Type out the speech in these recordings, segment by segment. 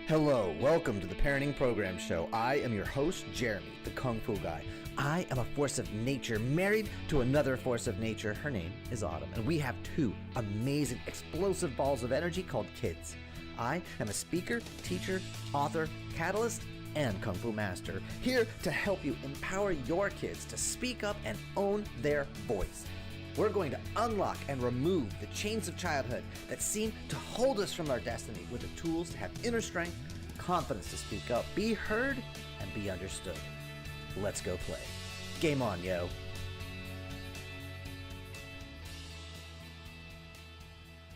Hello, welcome to the Parenting Program Show. I am your host, Jeremy, the Kung Fu Guy. I am a force of nature, married to another force of nature. Her name is Autumn, and we have two amazing, explosive balls of energy called kids. I am a speaker, teacher, author, catalyst, and Kung Fu master, here to help you empower your kids to speak up and own their voice. We're going to unlock and remove the chains of childhood that seem to hold us from our destiny with the tools to have inner strength, confidence to speak up, be heard, and be understood. Let's go play. Game on, yo.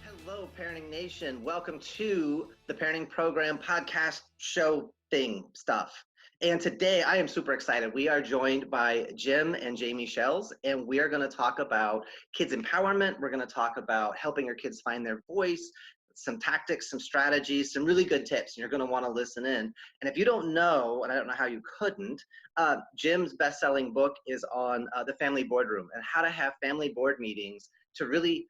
Hello, Parenting Nation. Welcome to the Parenting Program podcast show thing stuff. And today I am super excited. We are joined by Jim and Jamie Sheils, and we are going to talk about kids empowerment. We're going to talk about helping your kids find their voice, some tactics, some strategies, some really good tips. And you're going to want to listen in. And if you don't know, and I don't know how you couldn't, Jim's best-selling book is on the family boardroom and how to have family board meetings to really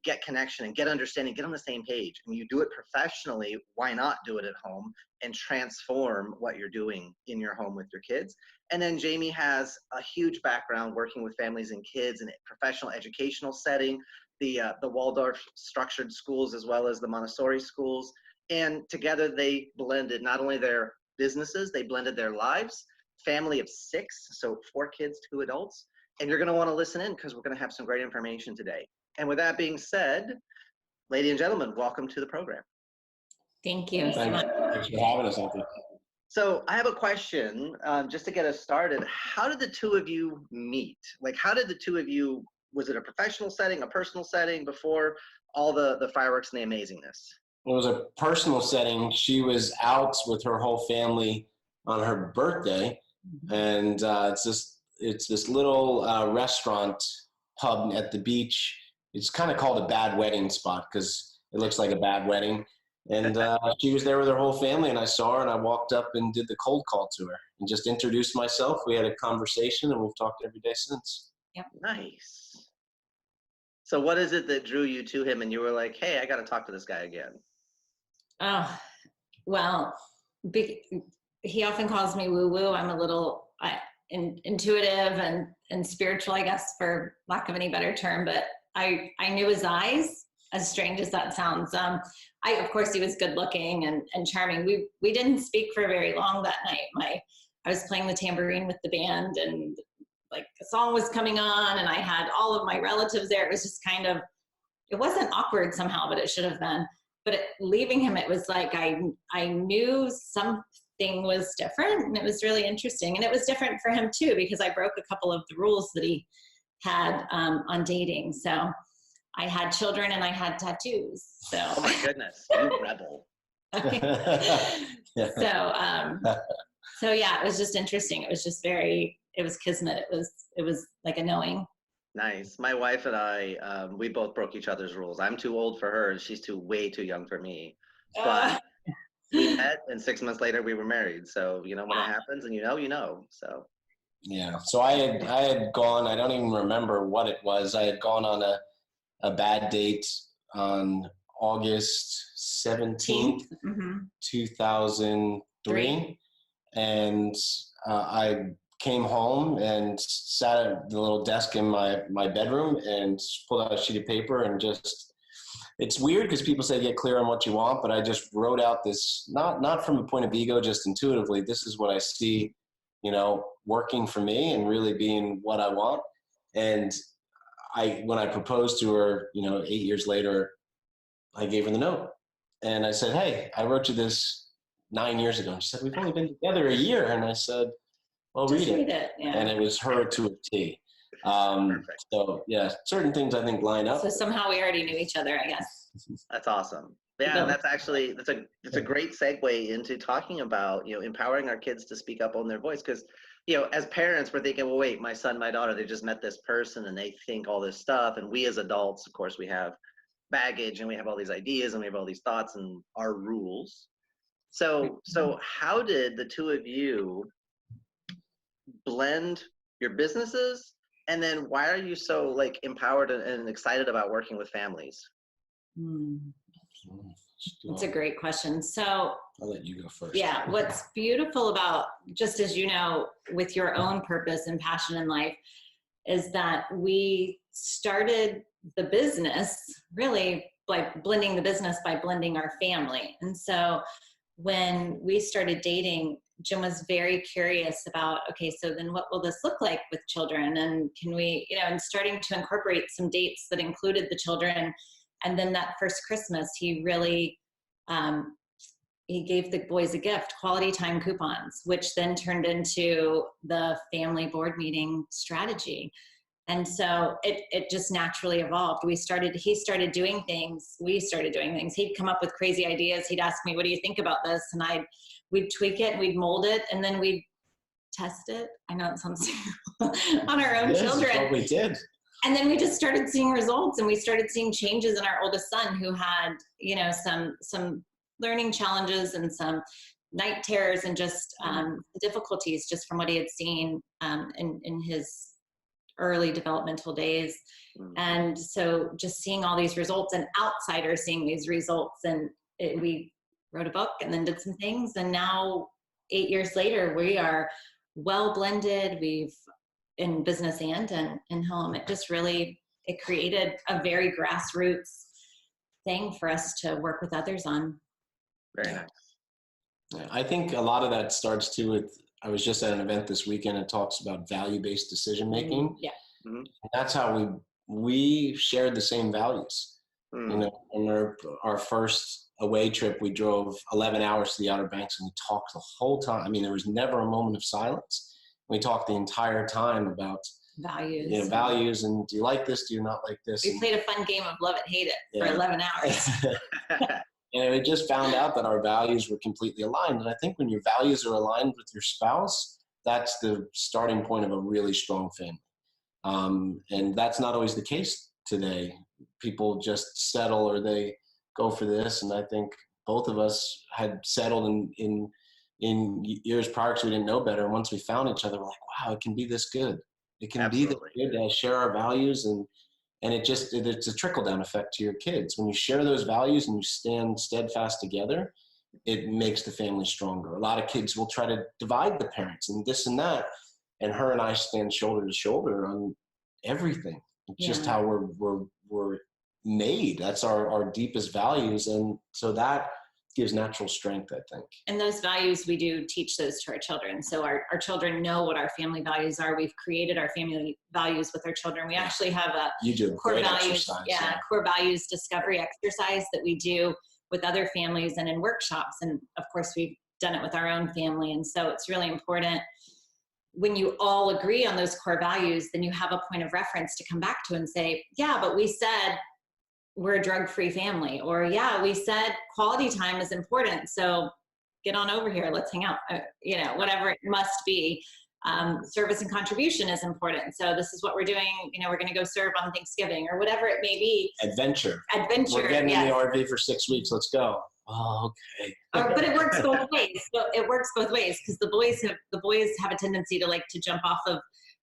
get connection and get understanding, get on the same page. And you do it professionally, why not do it at home and transform what you're doing in your home with your kids? And then Jamie has a huge background working with families and kids in a professional educational setting, the Waldorf structured schools as well as the Montessori schools. And together they blended not only their businesses, they blended their lives, family of 6, so 4 kids, 2 adults. And you're going to want to listen in because we're going to have some great information today. And with that being said, ladies and gentlemen, welcome to the program. Thank you so much. Thanks for having us, Anthony. So I have a question, just to get us started. How did the two of you meet? Like, how did the two of you, was it a professional setting, a personal setting before all the fireworks and the amazingness? It was a personal setting. She was out with her whole family on her birthday, and it's this little restaurant pub at the beach. It's kind of called a bad wedding spot because it looks like a bad wedding. And she was there with her whole family, and I saw her, and I walked up and did the cold call to her and just introduced myself. We had a conversation, and we've talked every day since. Yep. Nice. So what is it that drew you to him and you were like, hey, I got to talk to this guy again? Well, he often calls me woo-woo. I'm a little intuitive and spiritual, I guess, for lack of any better term, but I knew his eyes, as strange as that sounds. Of course, he was good looking and charming. We didn't speak for very long that night. I was playing the tambourine with the band, and like a song was coming on, and I had all of my relatives there. It was just it wasn't awkward somehow, but it should have been. But leaving him, it was like I knew something was different, and it was really interesting. And it was different for him too, because I broke a couple of the rules that he had on dating. So I had children and I had tattoos. So oh my goodness, you rebel. So yeah, it was just interesting. It was just it was kismet. It was like a knowing. Nice. My wife and I, we both broke each other's rules. I'm too old for her and she's way too young for me. But we met, and 6 months later we were married. So, when it happens and you know, so. Yeah. So I had gone, I don't even remember what it was. I had gone on a bad date on August 17th, 2003. And I came home and sat at the little desk in my bedroom and pulled out a sheet of paper and just, it's weird because people say get clear on what you want, but I just wrote out this, not from a point of ego, just intuitively, this is what I see, working for me and really being what I want. And when I proposed to her, 8 years later, I gave her the note and I said, hey, I wrote you this 9 years ago. And she said, we've only been together a year. And I said, well, read it. Yeah. And it was her to a T. So yeah, certain things I think line up. So somehow we already knew each other, I guess. That's awesome. Yeah, and that's a great segue into talking about, empowering our kids to speak up on their voice. Because, as parents, we're thinking, well, wait, my son, my daughter, they just met this person and they think all this stuff. And we as adults, of course, we have baggage and we have all these ideas and we have all these thoughts and our rules. So how did the two of you blend your businesses? And then why are you so empowered and excited about working with families? That's a great question. So I'll let you go first. Yeah, what's beautiful about, just as you know, with your own purpose and passion in life, is that we started the business really like blending the business by blending our family. And so when we started dating, Jim was very curious about, okay, so then what will this look like with children? And can we, and starting to incorporate some dates that included the children. And then that first Christmas, he really, he gave the boys a gift, quality time coupons, which then turned into the family board meeting strategy. And so it just naturally evolved. He started doing things, we started doing things. He'd come up with crazy ideas. He'd ask me, what do you think about this? And we'd tweak it, and we'd mold it, and then we'd test it. I know it sounds on our own children. That's what we did. And then we just started seeing results, and we started seeing changes in our oldest son, who had, some learning challenges and some night terrors and just difficulties just from what he had seen in his early developmental days. And so just seeing all these results and outsiders seeing these results, and we wrote a book and then did some things. And now 8 years later, we are well blended. We've in business and in home. It just really, it created a very grassroots thing for us to work with others on. Very nice. Yeah, I think a lot of that starts too with, I was just at an event this weekend. It talks about value-based decision making. Yeah. Mm-hmm. That's how we shared the same values. Mm. On our first away trip, we drove 11 hours to the Outer Banks, and we talked the whole time. I mean, there was never a moment of silence. We talked the entire time about Values. Values, and do you like this? Do you not like this? We played a fun game of love it, hate it for 11 hours. And we just found out that our values were completely aligned. And I think when your values are aligned with your spouse, that's the starting point of a really strong family. And that's not always the case today. People just settle, or they go for this. And I think both of us had settled in years prior because we didn't know better. And once we found each other, we're like, wow, it can be this good. It can Absolutely. be this good to share our values, and it's a trickle-down effect to your kids. When you share those values and you stand steadfast together, it makes the family stronger. A lot of kids will try to divide the parents and this and that, and her and I stand shoulder to shoulder on everything. It's just how we're made. That's our deepest values, and so that gives natural strength, I think. And those values, we do teach those to our children. So our children know what our family values are. We've created our family values with our children. We actually have a core values, core values discovery exercise that we do with other families and in workshops. And of course, we've done it with our own family. And so it's really important when you all agree on those core values, then you have a point of reference to come back to and say, yeah, but we said we're a drug-free family, or yeah, we said quality time is important. So get on over here, let's hang out, whatever it must be. Service and contribution is important. So this is what we're doing. We're going to go serve on Thanksgiving, or whatever it may be. Adventure. We're getting in the RV for 6 weeks. Let's go. Oh, okay. But it works both ways. So it works both ways, because the boys have a tendency to like to jump off of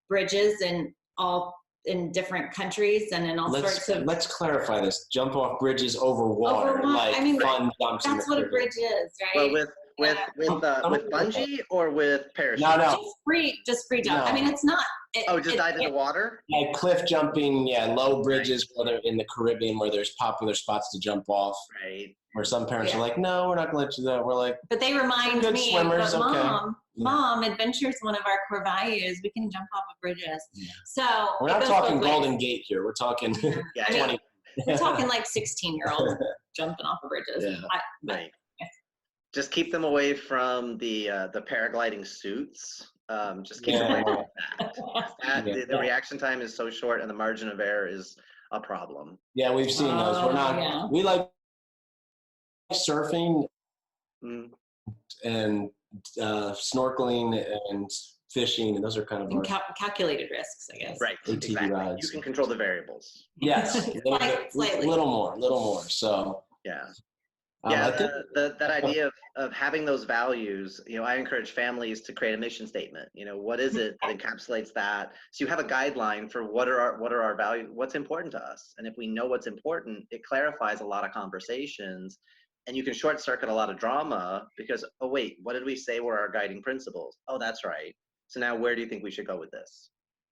bridges and all in different countries and in all sorts of. Let's clarify this. Jump off bridges over water. Fun jumps. That's what a bridge is, right? Well, with bungee or with parachute? No. Just free jump. No. I mean, it's not. Just dive in the water? Yeah, cliff jumping. Yeah, low bridges, whether in the Caribbean where there's popular spots to jump off. Right. Where some parents are like, no, we're not going to let you do that. We're like, but they remind me, swimmers, Mom, adventure is one of our core values. We can jump off of bridges. Yeah. So we're not talking Golden Gate here. We're talking 20. We're talking like 16-year-olds jumping off of bridges. Yeah. Right. Just keep them away from the paragliding suits. Just keep them away from that. The reaction time is so short, and the margin of error is a problem. Yeah, we've seen those. We're not. Yeah. We like surfing and snorkeling and fishing, and those are kind of calculated risks, I guess. Right. Exactly. Rides. You can control the variables. Yes. Slightly. Little more. So. Yeah. That idea of having those values, I encourage families to create a mission statement. What is it that encapsulates that? So you have a guideline for what are our values, what's important to us. And if we know what's important, it clarifies a lot of conversations. And you can short circuit a lot of drama because, oh, wait, what did we say were our guiding principles? Oh, that's right. So now where do you think we should go with this?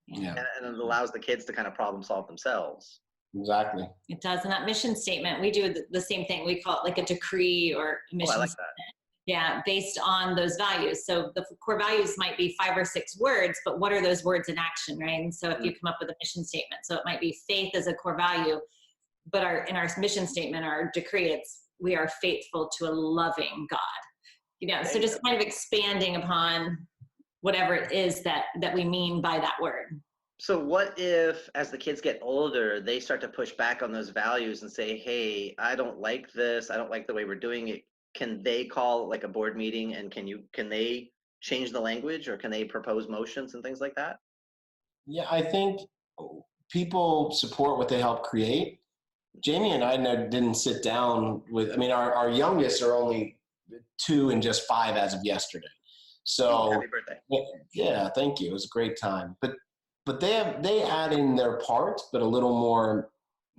Yeah. And it allows the kids to kind of problem solve themselves. Exactly. It does. And that mission statement, we do the same thing. We call it like a decree or a mission I like that. statement. Yeah, based on those values. So the core values might be 5 or 6 words, but what are those words in action, right? And so if you come up with a mission statement, so it might be faith as a core value, but in our mission statement, our decree, it's we are faithful to a loving God. You know, so just kind of expanding upon whatever it is that we mean by that word. So what if, as the kids get older, they start to push back on those values and say, hey, I don't like this. I don't like the way we're doing it. Can they call like a board meeting, and can they change the language, or can they propose motions and things like that? Yeah, I think people support what they help create. Jamie and I didn't sit down with, I mean, our youngest are only 2 and just 5 as of yesterday. So happy birthday. Yeah, thank you. It was a great time. But they add in their part, but a little more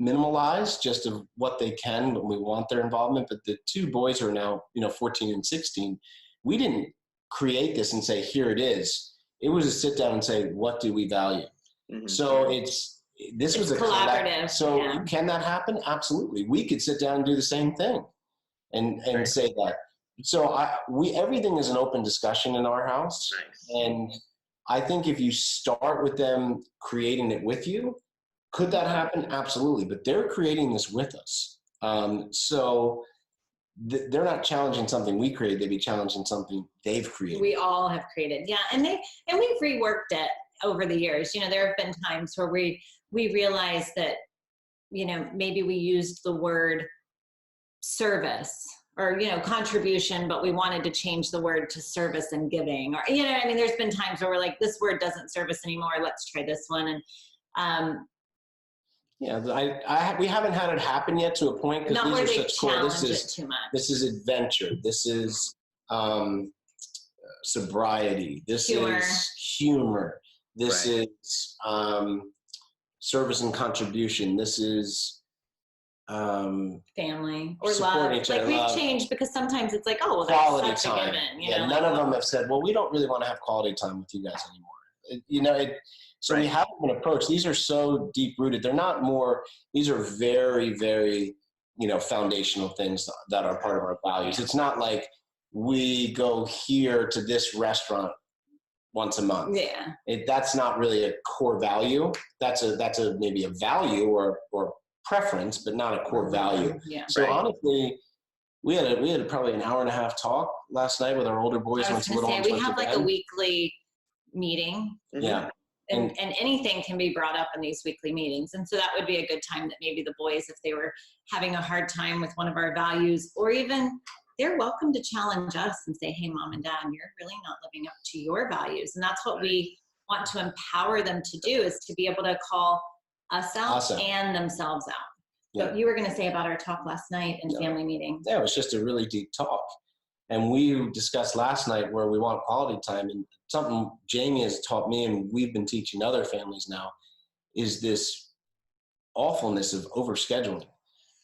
minimalized, just of what they can, but we want their involvement. But the 2 boys who are now, 14 and 16, we didn't create this and say, here it is. It was to sit down and say, what do we value? Mm-hmm. So this was a collaborative. So can that happen? Absolutely. We could sit down and do the same thing and say that. So everything is an open discussion in our house. Nice. And I think if you start with them creating it with you, could that happen? Absolutely. But they're creating this with us. So they're not challenging something we created. They'd be challenging something they've created. We all have created. Yeah. And we've reworked it over the years. There have been times where we realized that, maybe we used the word service or, contribution, but we wanted to change the word to service and giving, or, there's been times where we're like, this word doesn't serve us anymore. Let's try this one. And, yeah, we haven't had it happen yet to a point, because these are such cool. This is adventure. This is sobriety. This is humor. This is service and contribution. This is family or love. Like we've changed, because sometimes it's like, oh, well, quality that's such time. A given. None of them have said, well, we don't really want to have quality time with you guys anymore. So we haven't been approached. These are so deep rooted. They're not more. These are very, very, foundational things that are part of our values. It's not like we go here to this restaurant once a month. Yeah. That's not really a core value. That's maybe a value or preference, but not a core value. Yeah. So honestly, we had probably an hour and a half talk last night with our older boys. We have like a weekly meeting. Yeah. And anything can be brought up in these weekly meetings. And so that would be a good time that maybe the boys, if they were having a hard time with one of our values, or even they're welcome to challenge us and say, hey, mom and dad, you're really not living up to your values. And that's what we want to empower them to do, is to be able to call us out and themselves out. Yeah. So you were going to say about our talk last night in family meeting. Yeah, it was just a really deep talk. And we discussed last night where we want quality time, and something Jamie has taught me, and we've been teaching other families now, is this awfulness of overscheduling.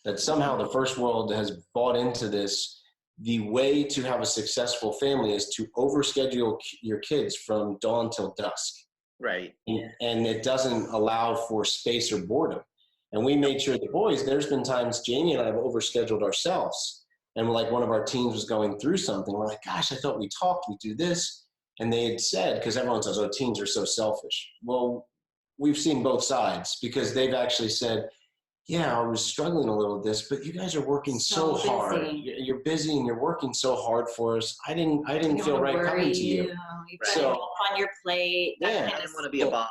That somehow the first world has bought into this. The way to have a successful family is to overschedule your kids from dawn till dusk. Right. And it doesn't allow for space or boredom. And we made sure the boys, there's been times Jamie and I have overscheduled ourselves. And like one of our teams was going through something. We're like, gosh, I thought we talked, we do this. And they had said, because everyone says, oh, teens are so selfish. Well, we've seen both sides, because they've actually said, yeah, I was struggling a little with this, but you guys are working so hard. You're busy and you're working so hard for us. I didn't feel right coming to you. You've got so, on your plate. I didn't want to be a bother.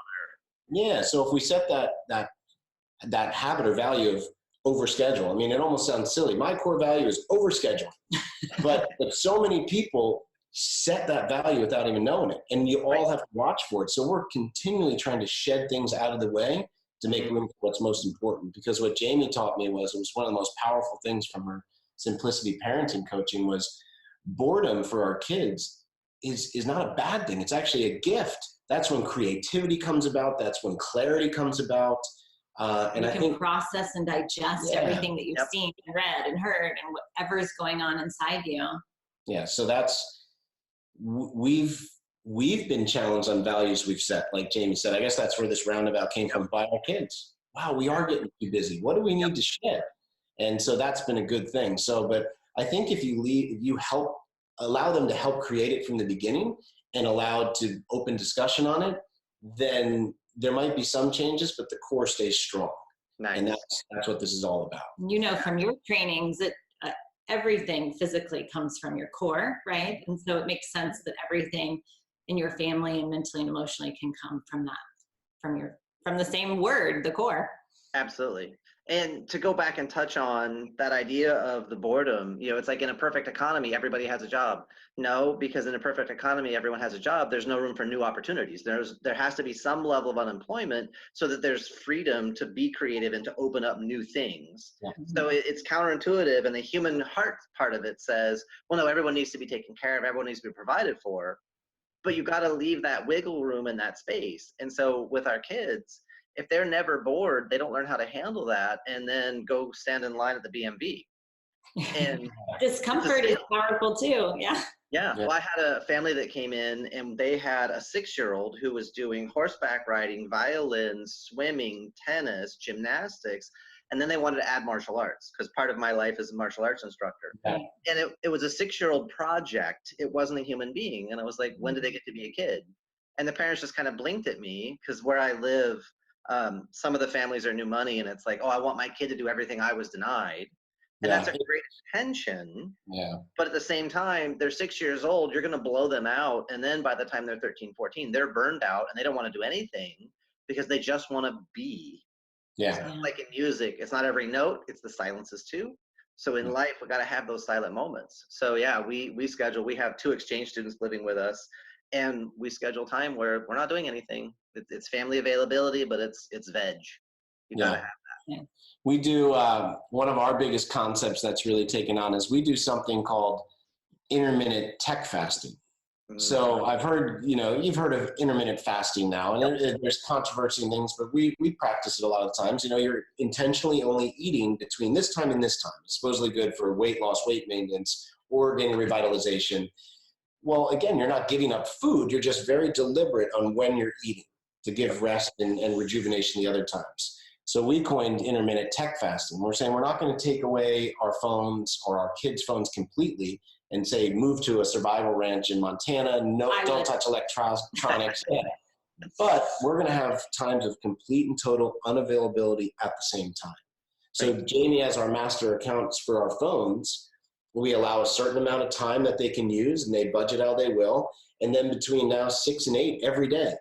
Yeah. So if we set that habit or value of overschedule, I mean, it almost sounds silly. My core value is overschedule, but so many people set that value without even knowing it, and you all have to watch for it. So we're continually trying to shed things out of the way to make room for what's most important. Because what Jamie taught me it was one of the most powerful things from her Simplicity Parenting coaching was boredom for our kids is not a bad thing. It's actually a gift. That's when creativity comes about. That's when clarity comes about. And you I can think process and digest everything that you've seen and read and heard and whatever's going on inside you. Yeah. So we've been challenged on values we've set, like Jamie said. I guess that's where this roundabout came from, by our kids. Wow, we are getting too busy. What do we need to share? And so that's been a good thing. So, but I think if you allow them to help create it from the beginning and allow to open discussion on it, then there might be some changes, but the core stays strong. Nice. And that's what this is all about. You know, from your trainings that everything physically comes from your core, right? And so it makes sense that everything in your family and mentally and emotionally can come from that, from the same word, the core. Absolutely. And to go back and touch on that idea of the boredom, it's like in a perfect economy, everybody has a job. No, because in a perfect economy, everyone has a job. There's no room for new opportunities. There has to be some level of unemployment so that there's freedom to be creative and to open up new things. Yeah. So it's counterintuitive, and the human heart part of it says, well, no, everyone needs to be taken care of. Everyone needs to be provided for. But you got to leave that wiggle room in that space. And so with our kids, if they're never bored, they don't learn how to handle that and then go stand in line at the BMV. And discomfort is powerful too. Yeah. Yeah. Well, I had a family that came in and they had a 6-year-old who was doing horseback riding, violin, swimming, tennis, gymnastics. And then they wanted to add martial arts because part of my life is a martial arts instructor. Yeah. And it was a 6-year-old project. It wasn't a human being. And I was like, when did they get to be a kid? And the parents just kind of blinked at me because where I live, some of the families are new money and it's like, oh, I want my kid to do everything I was denied. And that's a great intention. Yeah. But at the same time, they're 6 years old. You're going to blow them out. And then by the time they're 13, 14, they're burned out and they don't want to do anything because they just want to be. Yeah. Like in music, it's not every note, it's the silences too. So in life, we got to have those silent moments. So yeah, we have 2 exchange students living with us. And we schedule time where we're not doing anything. It's family availability, but it's veg. You gotta have that. Yeah. We do one of our biggest concepts that's really taken on is we do something called intermittent tech fasting. So I've heard, you've heard of intermittent fasting now, and there's controversy and things, but we practice it a lot of times. You're intentionally only eating between this time and this time. It's supposedly good for weight loss, weight maintenance, organ revitalization. Well, again, you're not giving up food. You're just very deliberate on when you're eating to give rest and rejuvenation the other times. So we coined intermittent tech fasting. We're saying we're not going to take away our phones or our kids' phones completely and say, move to a survival ranch in Montana. No, don't touch electronics. But we're going to have times of complete and total unavailability at the same time. So Jamie, as our master accounts for our phones, we allow a certain amount of time that they can use and they budget how they will. And then between now 6 and 8 every day,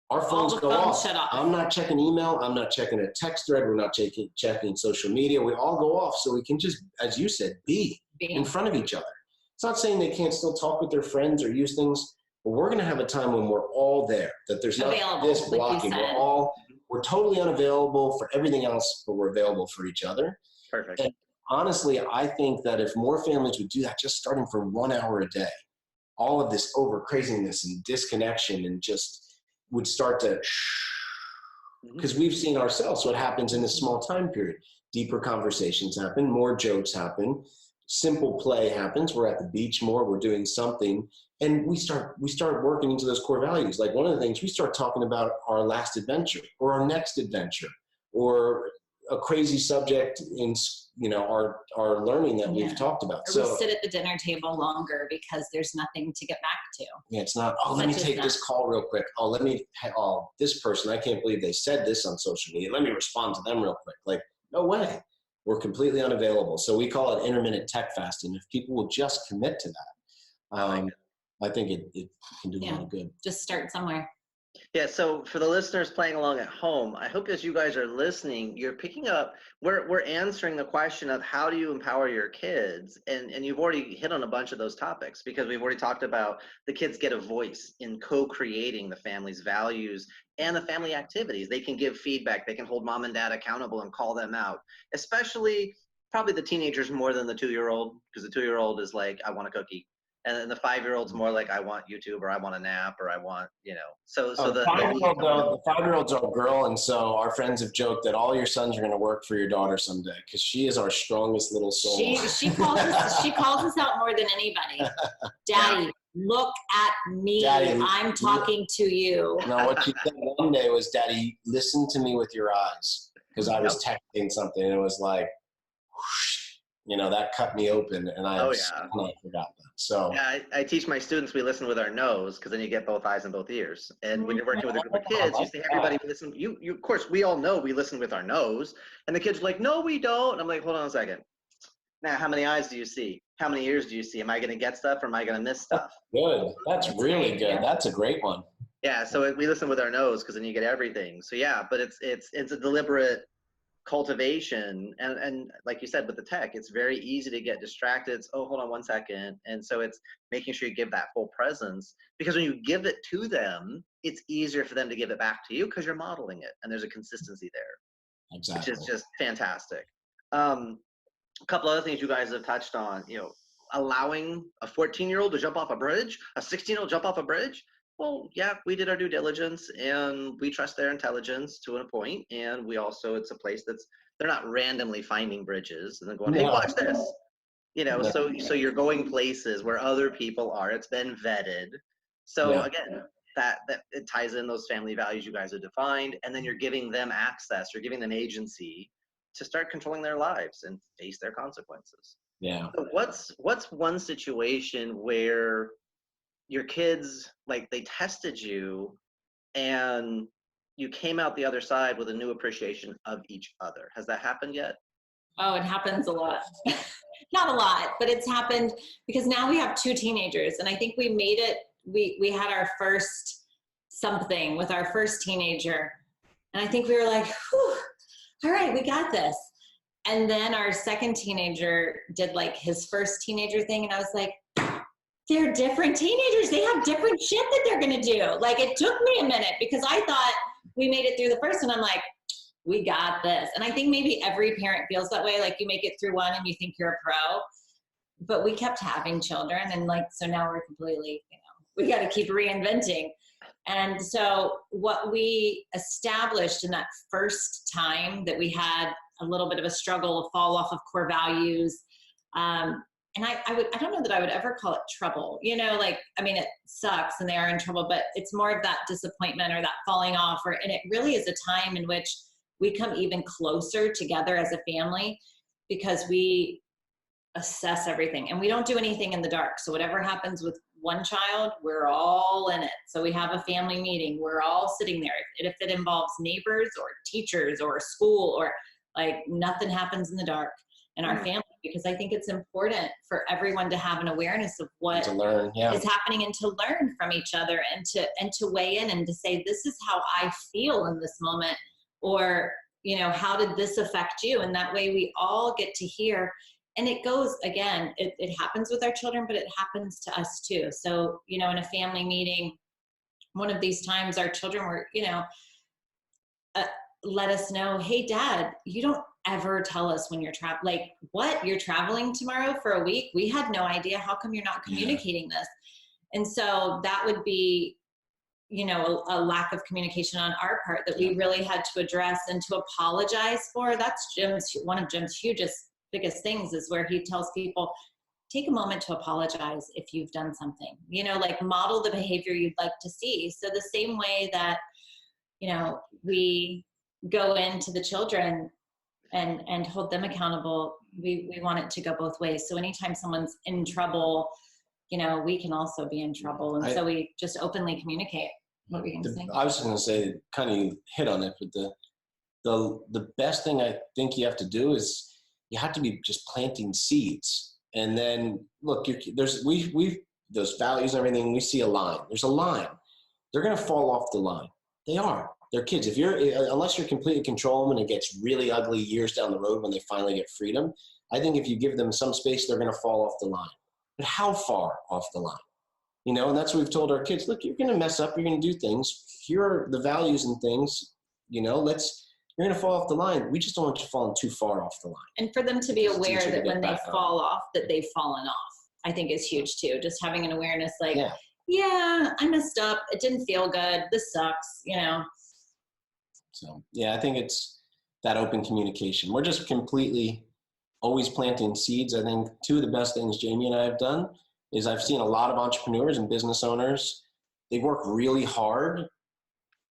our phones go off. I'm not checking email. I'm not checking a text thread. We're not checking social media. We all go off so we can just, as you said, be in front of each other. It's not saying they can't still talk with their friends or use things, but we're going to have a time when we're all there, that there's not this blocking. We're totally unavailable for everything else, but we're available for each other. Perfect. And honestly, I think that if more families would do that, just starting for 1 hour a day, all of this over craziness and disconnection and just would start to, because we've seen ourselves what happens in this small time period. Deeper conversations happen, more jokes happen, simple play happens. We're at the beach more, we're doing something, and we start working into those core values. Like one of the things, we start talking about our last adventure or our next adventure or a crazy subject in our learning that we've talked about. Or we sit at the dinner table longer because there's nothing to get back to. Yeah, it's not, let me take this call real quick. This person, I can't believe they said this on social media. Let me respond to them real quick. Like, no way. We're completely unavailable. So we call it intermittent tech fasting. If people will just commit to that, I think it can do a lot of good. Just start somewhere. Yeah, so for the listeners playing along at home, I hope as you guys are listening, you're picking up, we're answering the question of how do you empower your kids? And you've already hit on a bunch of those topics because we've already talked about the kids get a voice in co-creating the family's values and the family activities. They can give feedback, they can hold mom and dad accountable and call them out, especially probably the teenagers more than the 2-year-old, because the 2-year-old is like, I want a cookie. And then the 5-year-old's more like, I want YouTube, or I want a nap, or I want, so The 5-year-old's our girl, and so our friends have joked that all your sons are going to work for your daughter someday, because she is our strongest little soul. She calls us out more than anybody. Daddy, look at me. Daddy, I'm talking to you. No, what she said one day was, Daddy, listen to me with your eyes, because I was texting something, and it was like, whoosh, that cut me open, and I forgot that. So yeah, I teach my students we listen with our nose, because then you get both eyes and both ears. And when you're working with a group of kids, you say everybody listen. You of course, we all know we listen with our nose, and the kids are like, no, we don't. And I'm like, hold on a second. Now, how many eyes do you see? How many ears do you see? Am I going to get stuff, or am I going to miss stuff? Good. That's really good. That's a great one. Yeah. So we listen with our nose, because then you get everything. So yeah, but it's a deliberate cultivation, and like you said, with the tech, it's very easy to get distracted. It's, oh, hold on one second. And so it's making sure you give that full presence, because when you give it to them, it's easier for them to give it back to you, because you're modeling it, and there's a consistency there. Exactly. Which is just fantastic. A couple other things you guys have touched on, allowing a 14-year-old to jump off a bridge, a 16-year-old jump off a bridge. Well, yeah, we did our due diligence, and we trust their intelligence to a point. And we also, it's a place they're not randomly finding bridges and then going, hey, watch this. So you're going places where other people are. It's been vetted. So again, that it ties in those family values you guys have defined, and then you're giving them access, you're giving them agency to start controlling their lives and face their consequences. Yeah. So what's one situation where your kids, like, they tested you and you came out the other side with a new appreciation of each other? Has that happened yet? Oh, it happens a lot. Not a lot, but it's happened because now we have 2 teenagers, and I think we made it. We had our first something with our first teenager, and I think we were like, whew, all right, we got this. And then our second teenager did like his first teenager thing, and I was like, they're different teenagers. They have different shit that they're going to do. Like, it took me a minute, because I thought we made it through the first one. I'm like, we got this. And I think maybe every parent feels that way. Like, you make it through one and you think you're a pro, but we kept having children. And like, so now we're completely, we got to keep reinventing. And so what we established in that first time that we had a little bit of a struggle, a fall off of core values, and I don't know that I would ever call it trouble, it sucks and they are in trouble, but it's more of that disappointment or that falling off, and it really is a time in which we come even closer together as a family, because we assess everything and we don't do anything in the dark. So whatever happens with one child, we're all in it. So we have a family meeting, we're all sitting there. If it involves neighbors or teachers or school, or like, nothing happens in the dark in our family, because I think it's important for everyone to have an awareness of what is happening, and to learn from each other, and to weigh in and to say, this is how I feel in this moment, or, how did this affect you? And that way we all get to hear. And it goes, again, it happens with our children, but it happens to us too. So, in a family meeting, one of these times our children were, let us know, hey, Dad, you don't ever tell us when you're traveling. Like, what? You're traveling tomorrow for a week? We had no idea. How come you're not communicating this? And so that would be, a lack of communication on our part that we really had to address and to apologize for. That's one of Jim's biggest things, is where he tells people, take a moment to apologize if you've done something, like, model the behavior you'd like to see. So the same way that, we go into the children and hold them accountable, we want it to go both ways. So anytime someone's in trouble, we can also be in trouble. And so we just openly communicate. What were you going to say? I was going to say, kind of hit on it, but the best thing I think you have to do is you have to be just planting seeds. And then look, those values and everything, we see a line. There's a line. They're going to fall off the line. They are. They're kids. Unless you're completely control them and it gets really ugly years down the road when they finally get freedom, I think if you give them some space, they're going to fall off the line. But how far off the line? And that's what we've told our kids. Look, you're going to mess up. You're going to do things. Here are the values and things. You're going to fall off the line. We just don't want you falling too far off the line. And for them to be aware that when they fall off, that they've fallen off. I think is huge too. Just having an awareness like, Yeah. yeah, I messed up. It didn't feel good. This sucks, you know? So, yeah, I think it's that open communication. We're just completely always planting seeds. I think two of the best things Jamie and I have done is I've seen a lot of entrepreneurs and business owners, they work really hard.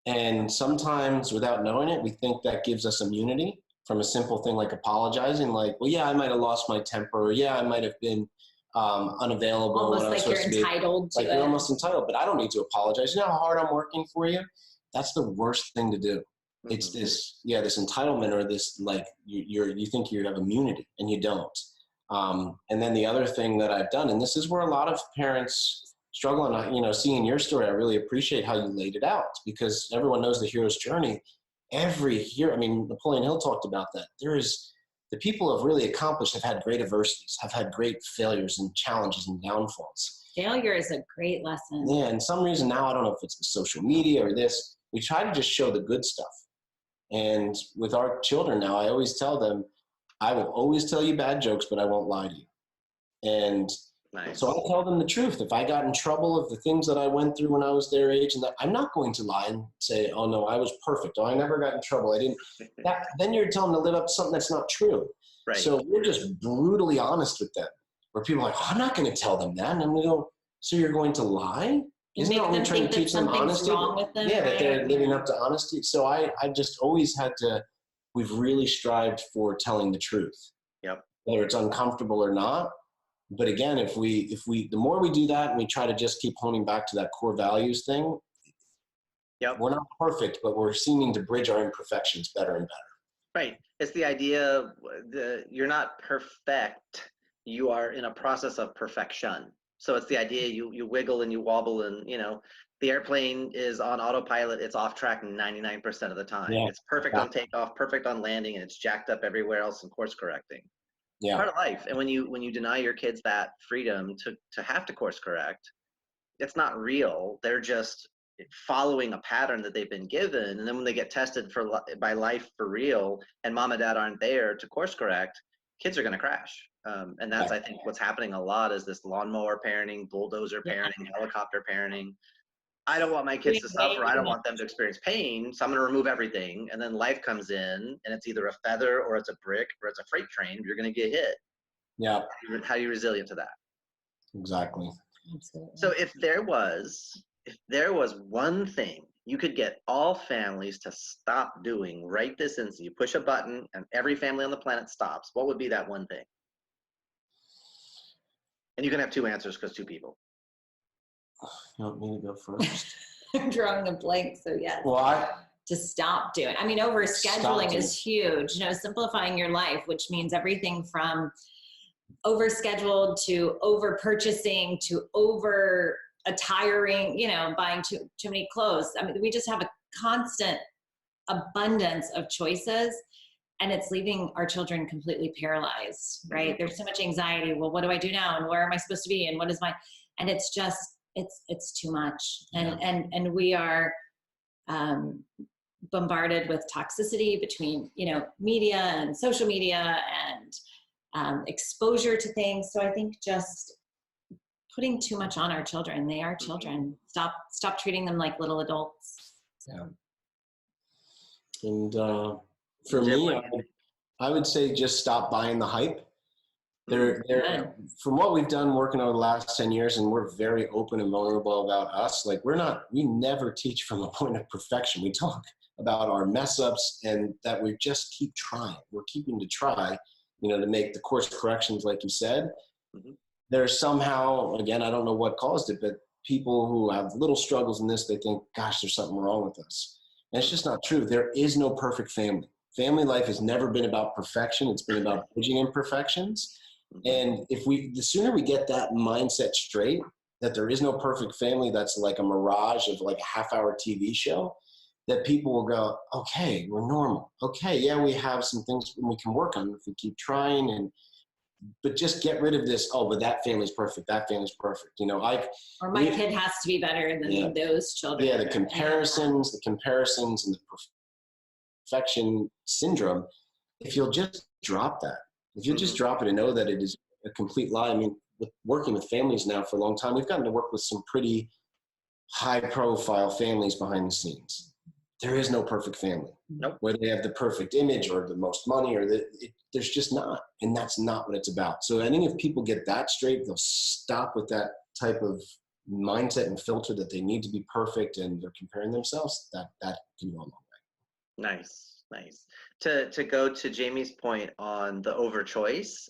And sometimes without knowing it, we think that gives us immunity from a simple thing like apologizing. Like, well, yeah, I might have lost my temper. Or, yeah, I might have been unavailable. Almost like you're entitled to it. Like you're almost entitled, but I don't need to apologize. You know how hard I'm working for you? That's the worst thing to do. It's this entitlement, or this, like, you think you have immunity and you don't. And then the other thing that I've done, and this is where a lot of parents struggle, and you know, seeing your story, I really appreciate how you laid it out, because everyone knows the hero's journey. Every hero, I mean, Napoleon Hill talked about that. The people who have really accomplished have had great adversities, have had great failures and challenges and downfalls. Failure is a great lesson. Yeah, and some reason now, I don't know if it's the social media or this, we try to just show the good stuff. And with our children now, I always tell them, I will always tell you bad jokes, but I won't lie to you. And so I tell them the truth. If I got in trouble of the things that I went through when I was their age, and that, I'm not going to lie and say, oh no, I was perfect. Oh, I never got in trouble. I didn't. Then you're telling them to live up to something that's not true. Right. So we're just brutally honest with them, where people are like, oh, I'm not going to tell them that. And we go, so you're going to lie? Isn't that what we're trying to teach them? Honesty? Yeah, that they're living up to honesty. So I just always we've really strived for telling the truth. Yep. Whether it's uncomfortable or not. But again, if we, the more we do that and we try to just keep honing back to that core values thing, yep, we're not perfect, but we're seeming to bridge our imperfections better and better. Right. It's the idea, you're not perfect. You are in a process of perfection. So it's the idea you wiggle and you wobble, and you know, the airplane is on autopilot. It's off track 99% of the time. Yeah. It's perfect on takeoff, perfect on landing, and it's jacked up everywhere else and course correcting. Yeah. Part of life. And when you deny your kids that freedom to have to course correct, it's not real. They're just following a pattern that they've been given. And then when they get tested by life for real, and mom and dad aren't there to course correct, kids are going to crash. And that's, I think, what's happening a lot is this lawnmower parenting, bulldozer parenting, helicopter parenting. I don't want my kids to suffer. I don't want them to experience pain. So I'm going to remove everything. And then life comes in, and it's either a feather or it's a brick or it's a freight train. You're going to get hit. Yeah. How are you resilient to that? Exactly. Absolutely. So if there was one thing you could get all families to stop doing right this instant, you push a button and every family on the planet stops, what would be that one thing? And you can have two answers because two people. You want me to go first? I'm drawing a blank, so yes. Well, to stop doing. I mean, overscheduling is huge. You know, simplifying your life, which means everything from overscheduled to over purchasing to over attiring, you know, buying too many clothes. I mean, we just have a constant abundance of choices, and it's leaving our children completely paralyzed, right? Mm-hmm. There's so much anxiety. Well, what do I do now? And where am I supposed to be? And what is and it's just, it's too much. And we are bombarded with toxicity between, you know, media and social media and exposure to things. So I think just putting too much on our children. They are children. Stop treating them like little adults. Yeah. And for me, I would say just stop buying the hype. From what we've done working over the last 10 years, and we're very open and vulnerable about us, like we never teach from a point of perfection. We talk about our mess ups and that we just keep trying. We're keeping to try, you know, to make the course corrections, like you said. Mm-hmm. There's somehow, again, I don't know what caused it, but people who have little struggles in this, they think, gosh, there's something wrong with us. And it's just not true. There is no perfect family. Family life has never been about perfection. It's been about bridging imperfections. And the sooner we get that mindset straight, that there is no perfect family, that's like a mirage of like a half-hour TV show, that people will go, okay, we're normal. Okay, yeah, we have some things we can work on if we keep trying, but just get rid of this, oh, but that family's perfect, that family's perfect. You know, or my kid has to be better than those children. Yeah, the comparisons and the perfection syndrome. If you'll just drop that, if you just drop it and know that it is a complete lie. I mean, with working with families now for a long time, we've gotten to work with some pretty high profile families behind the scenes. There is no perfect family. Nope. Where they have the perfect image or the most money or there's just not. And that's not what it's about. So I think if people get that straight, they'll stop with that type of mindset and filter that they need to be perfect and they're comparing themselves. That can go a long way. Nice. To go to Jamie's point on the overchoice,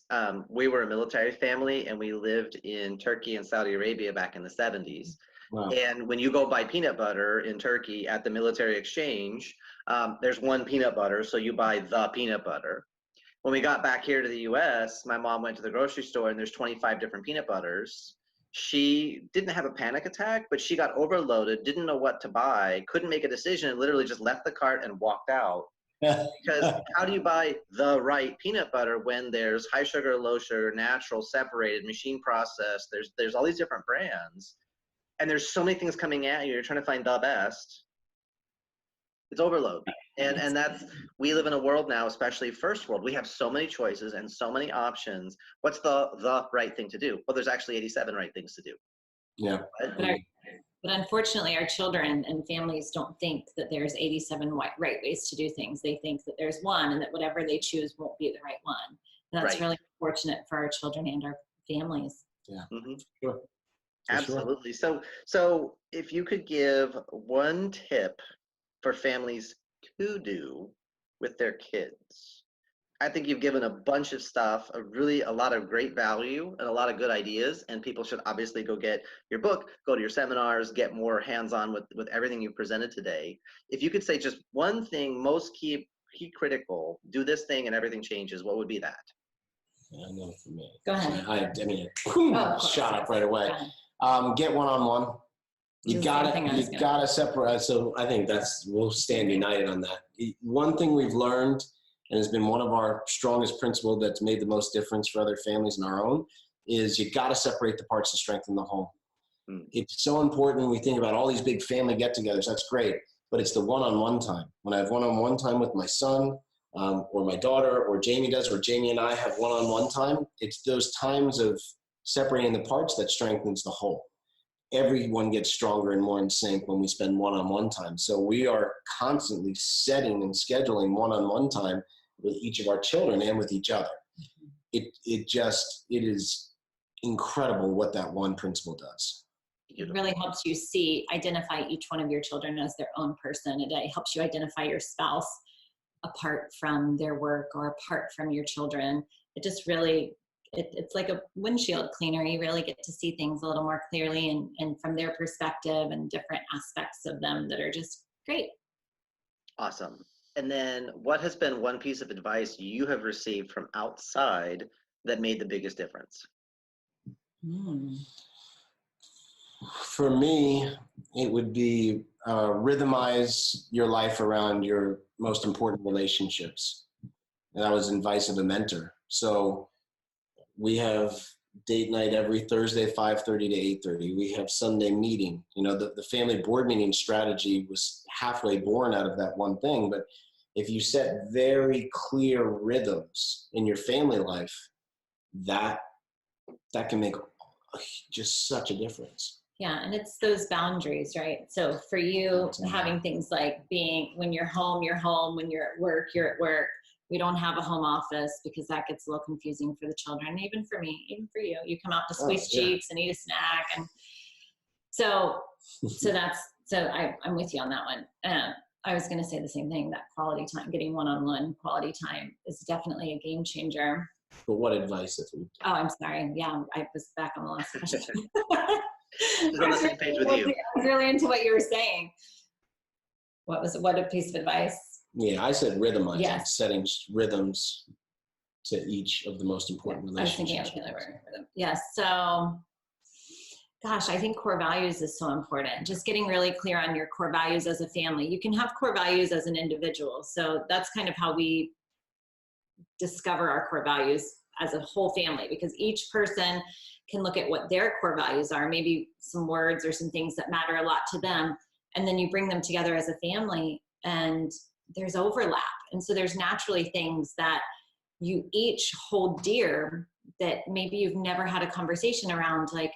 we were a military family and we lived in Turkey and Saudi Arabia back in the 70s. Wow. And when you go buy peanut butter in Turkey at the military exchange, there's one peanut butter, so you buy the peanut butter. When we got back here to the US, my mom went to the grocery store and there's 25 different peanut butters. She didn't have a panic attack, but she got overloaded, didn't know what to buy, couldn't make a decision, and literally just left the cart and walked out. Because how do you buy the right peanut butter when there's high sugar, low sugar, natural, separated, machine processed, there's all these different brands, and there's so many things coming at you, you're trying to find the best. It's overload. And that's, we live in a world now, especially first world, we have so many choices and so many options. What's the right thing to do? Well, there's actually 87 right things to do. Yeah. But unfortunately, our children and families don't think that there's 87 right ways to do things. They think that there's one, and that whatever they choose won't be the right one. And that's really unfortunate for our children and our families. Yeah. Mm-hmm. Sure. Absolutely. So if you could give one tip for families to do with their kids, I think you've given a bunch of stuff, a lot of great value and a lot of good ideas, and people should obviously go get your book, go to your seminars, get more hands-on with everything you presented today. If you could say just one thing, most key critical, do this thing and everything changes, what would be that? I know for me. Go ahead. I mean, shot up right away. Get one-on-one. You gotta separate. So I think we'll stand united on that. One thing we've learned, and has been one of our strongest principles that's made the most difference for other families and our own, is you gotta separate the parts to strengthen the whole. It's so important when we think about all these big family get-togethers. That's great, but it's the one-on-one time. When I have one-on-one time with my son, or my daughter, or Jamie does, or Jamie and I have one-on-one time, it's those times of separating the parts that strengthens the whole. Everyone gets stronger and more in sync when we spend one-on-one time. So we are constantly setting and scheduling one-on-one time with each of our children and with each other. It is incredible what that one principle does. It really helps you identify each one of your children as their own person. It helps you identify your spouse apart from their work or apart from your children. It just really, it's like a windshield cleaner. You really get to see things a little more clearly and from their perspective and different aspects of them that are just great. Awesome. And then what has been one piece of advice you have received from outside that made the biggest difference? For me, it would be rhythmize your life around your most important relationships. And that was advice of a mentor. So we have date night every Thursday, 5:30 to 8:30. We have Sunday meeting. The family board meeting strategy was halfway born out of that one thing. But if you set very clear rhythms in your family life, that can make just such a difference. Yeah, and it's those boundaries, right? So for you, having things like when you're home, when you're at work, you're at work. We don't have a home office because that gets a little confusing for the children, even for me, even for you. You come out to squeeze cheeks and eat a snack. And so I'm with you on that one. I was going to say the same thing, that quality time, getting one-on-one quality time is definitely a game changer. But what advice? Oh, I'm sorry. Yeah, I was back on the last question. She's on the same page with you. I was really into what you were saying. What a piece of advice. Yeah, I said rhythmizing, setting rhythms to each of the most important relationships. I was thinking of rhythm. Yes. So, gosh, I think core values is so important. Just getting really clear on your core values as a family. You can have core values as an individual. So that's kind of how we discover our core values as a whole family, because each person can look at what their core values are, maybe some words or some things that matter a lot to them. And then you bring them together as a family and there's overlap. And so there's naturally things that you each hold dear that maybe you've never had a conversation around, like,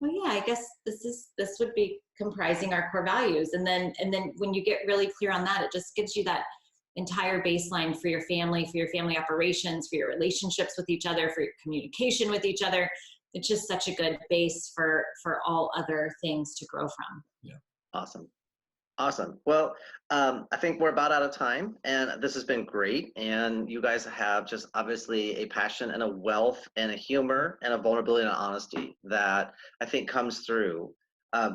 well, yeah, I guess this would be comprising our core values. And then when you get really clear on that, it just gives you that entire baseline for your family operations, for your relationships with each other, for your communication with each other. It's just such a good base for all other things to grow from. Yeah. Awesome. Well, I think we're about out of time, and this has been great. And you guys have just obviously a passion and a wealth and a humor and a vulnerability and honesty that I think comes through.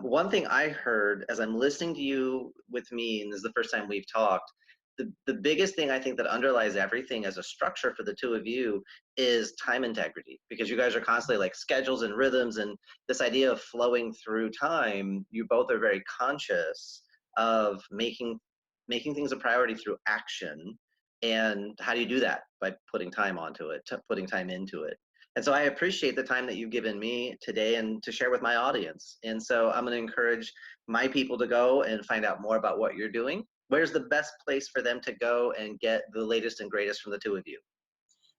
One thing I heard as I'm listening to you with me, and this is the first time we've talked, the biggest thing I think that underlies everything as a structure for the two of you is time integrity, because you guys are constantly like schedules and rhythms, and this idea of flowing through time. You both are very conscious of making things a priority through action. And how do you do that? By putting time onto it, putting time into it. And so I appreciate the time that you've given me today and to share with my audience. And so I'm going to encourage my people to go and find out more about what you're doing. Where's the best place for them to go and get the latest and greatest from the two of you?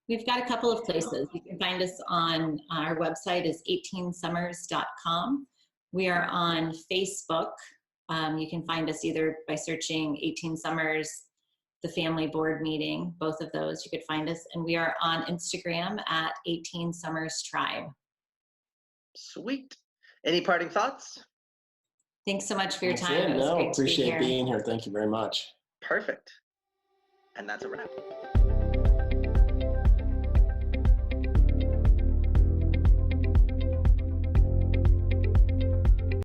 We've got a couple of places. You can find us on our website is 18summers.com. We are on Facebook. You can find us either by searching 18 Summers, the family board meeting, both of those you could find us. And we are on Instagram at 18 Summers Tribe. Sweet. Any parting thoughts? Thanks so much for your That's time. it. It was No, great to be appreciate here. being here. Thank you very much. Perfect. And that's a wrap.